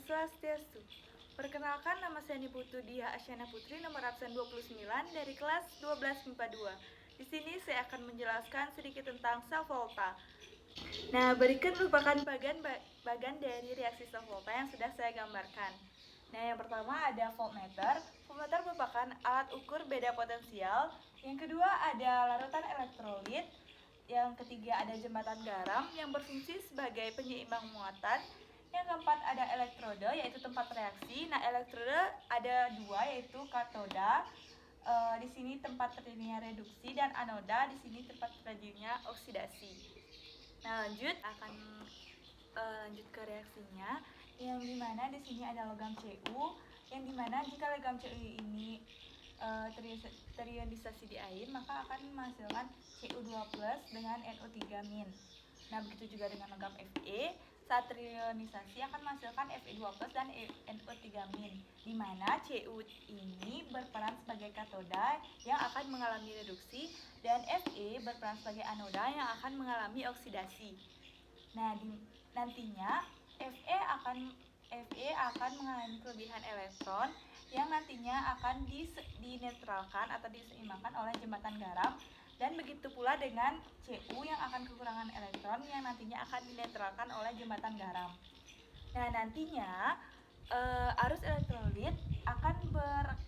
Swastiastu. Perkenalkan, nama saya Niputu Diah Asyana Putri, nomor absen 29 dari kelas 12 MIPA 2. Di sini saya akan menjelaskan sedikit tentang sel volta. Nah, berikut merupakan bagian dari reaksi sel volta yang sudah saya gambarkan. Nah, yang pertama ada voltmeter. Voltmeter merupakan alat ukur beda potensial. Yang kedua ada larutan elektrolit. Yang ketiga ada jembatan garam yang berfungsi sebagai penyeimbang muatan. Yang keempat ada elektrode, yaitu tempat reaksi. Nah, elektrode ada dua, yaitu katoda. Di sini tempat terjadinya reduksi, dan anoda di sini tempat terjadinya oksidasi. Nah, lanjut ke reaksinya, yang dimana di sini ada logam Cu, yang dimana jika logam Cu ini terionisasi di air, maka akan menghasilkan Cu2+ dengan NO3-. Nah, begitu juga dengan logam Fe, saat terionisasi akan menghasilkan Fe2+ dan NO3-, di mana Cu ini berperan sebagai katoda yang akan mengalami reduksi, dan Fe berperan sebagai anoda yang akan mengalami oksidasi. Nah, nantinya Fe akan mengalami kelebihan elektron yang nantinya akan dinetralkan atau diseimbangkan oleh jembatan garam, dan begitu pula dengan Cu yang akan kekurangan elektron yang nantinya akan dinetralkan oleh jembatan garam. Nah, nantinya arus elektrolit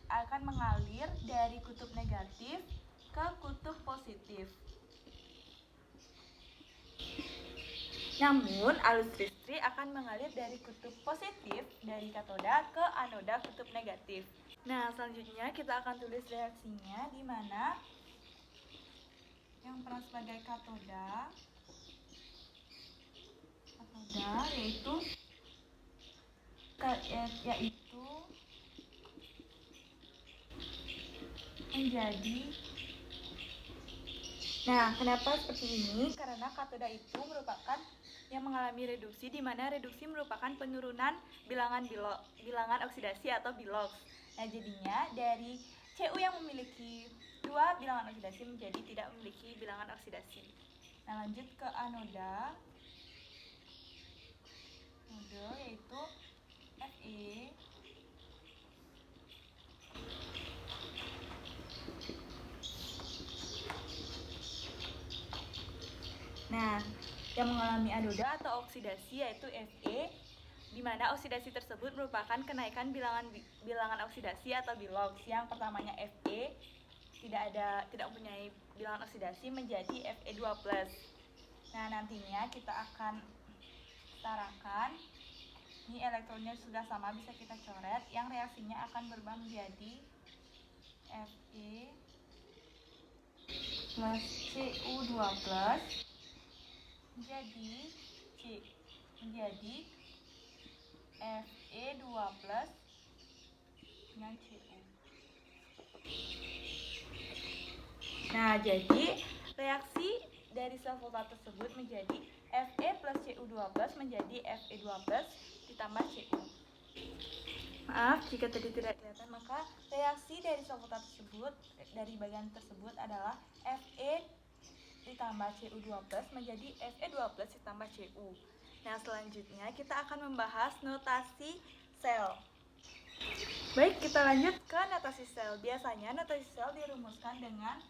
akan mengalir dari kutub negatif ke kutub positif. Namun, arus listrik akan mengalir dari kutub positif dari katoda ke anoda kutub negatif. Nah, selanjutnya kita akan tulis reaksinya, di mana yang peran sebagai katoda yaitu menjadi. Nah, kenapa seperti ini? Karena katoda itu merupakan yang mengalami reduksi, di mana reduksi merupakan penurunan bilangan oksidasi atau bilox. Nah, jadinya dari Cu yang memiliki 2 bilangan oksidasi menjadi tidak memiliki bilangan oksidasi. Nah, lanjut ke anoda. Yaitu Fe Nah, yang mengalami anoda atau oksidasi yaitu Fe, di mana oksidasi tersebut merupakan kenaikan bilangan oksidasi atau bilox. Yang pertamanya Fe tidak mempunyai bilangan oksidasi menjadi Fe2+. Nah, nantinya kita akan setarakan. Ini elektronnya sudah sama, bisa kita coret. Yang reaksinya akan berubah menjadi Fe plus Cu2+ menjadi Fe2+ dengan Cu. Nah, jadi reaksi dari sel volta tersebut menjadi Fe plus Cu2+ menjadi Fe2+ ditambah Cu. Maaf jika tadi tidak kelihatan, maka reaksi dari sel volta tersebut, dari bagian tersebut adalah Fe ditambah Cu2+ menjadi Fe2+ ditambah Cu. Nah, selanjutnya kita akan membahas notasi sel. Baik, kita lanjut ke notasi sel. Biasanya notasi sel dirumuskan dengan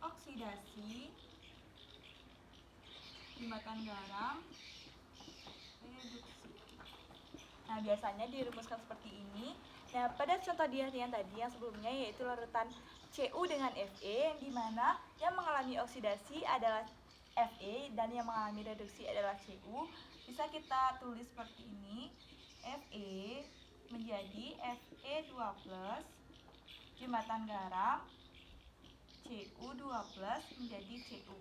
oksidasi, jembatan garam, reduksi. Nah, biasanya dirumuskan seperti ini. Nah, pada contoh yang tadi yang sebelumnya, yaitu larutan Cu dengan Fe, di mana yang mengalami oksidasi adalah Fe dan yang mengalami reduksi adalah Cu. Bisa kita tulis seperti ini. Fe menjadi Fe2+, jembatan garam, Cu2+ menjadi Cu.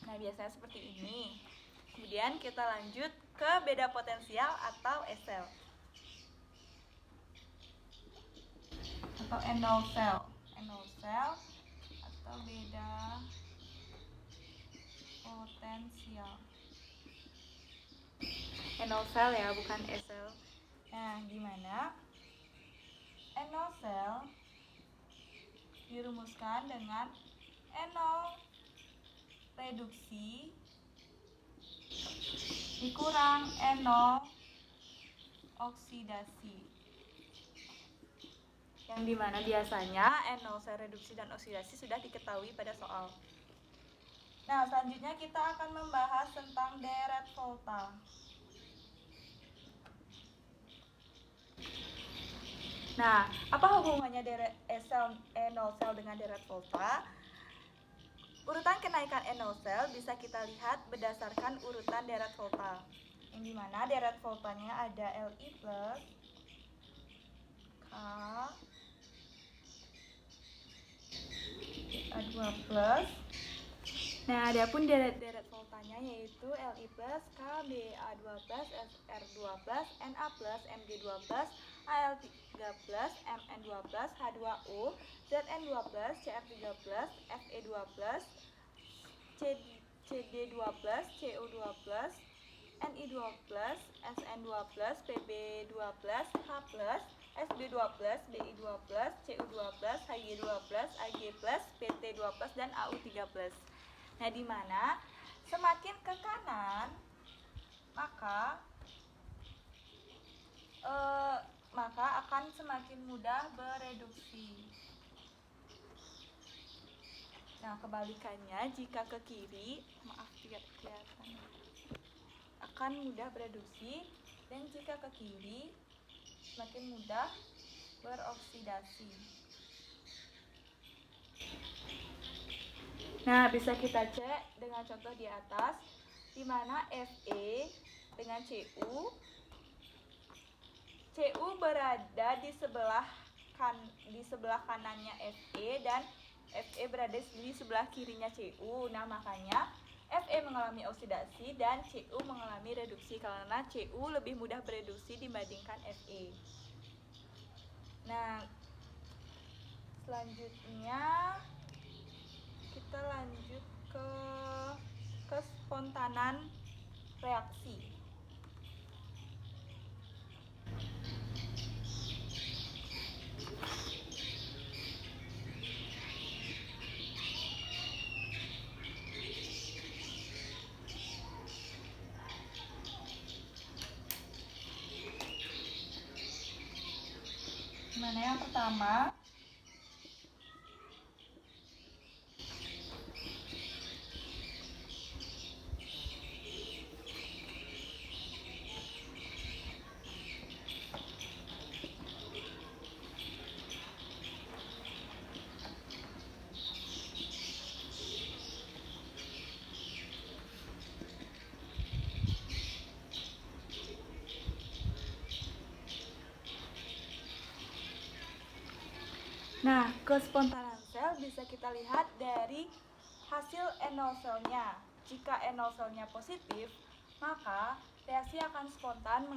Nah, biasanya seperti ini. Kemudian kita lanjut ke beda potensial atau ESEL atau enol sel atau beda potensial. Enol sel ya, bukan ESEL. Nah, gimana? Enol sel dirumuskan dengan enol reduksi dikurang enol oksidasi. Yang dimana biasanya NO sel reduksi dan oksidasi sudah diketahui pada soal. Nah, selanjutnya kita akan membahas tentang deret volta. Nah, apa hubungannya NO sel dengan deret volta? Urutan kenaikan NO sel bisa kita lihat berdasarkan urutan deret volta. Yang dimana deret voltanya ada Li plus K A2 plus. Nah, adapun deret voltanya yaitu Li plus K Ba2 plus Sr2 plus Na plus Mg2 plus Al3 plus Mn2 plus H2O Zn2 plus Cr3 plus Fe2 plus Cd2 plus Co2 plus Ni2 plus Sn2 plus Pb2 plus H plus Sb2 plus Bi2 plus Cu2 plus Hg2 plus Ag plus Pt2 plus dan Au3 plus. Nah, di mana semakin ke kanan maka akan semakin mudah bereduksi. Nah, kebalikannya jika ke kiri, tidak kelihatan, akan mudah bereduksi, dan jika ke kiri semakin mudah beroksidasi. Nah, bisa kita cek dengan contoh di atas, di mana Fe dengan Cu berada di sebelah kanannya Fe dan Fe berada di sebelah kirinya Cu. Nah, makanya Fe mengalami oksidasi dan Cu mengalami reduksi karena Cu lebih mudah bereduksi dibandingkan Fe. Nah, selanjutnya kita lanjut ke kespontanan reaksi. Mana yang pertama? Nah, kespontanan sel bisa kita lihat dari hasil NO selnya. Jika NO selnya positif, maka reaksi akan spontan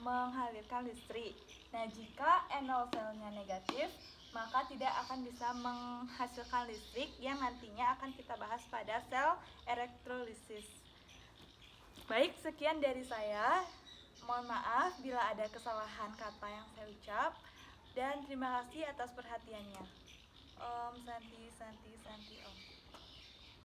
mengalirkan listrik. Nah, jika NO selnya negatif, maka tidak akan bisa menghasilkan listrik yang nantinya akan kita bahas pada sel elektrolisis. Baik, sekian dari saya. Mohon maaf bila ada kesalahan kata yang saya ucap. Dan terima kasih atas perhatiannya. Om Santi Santi Santi Om.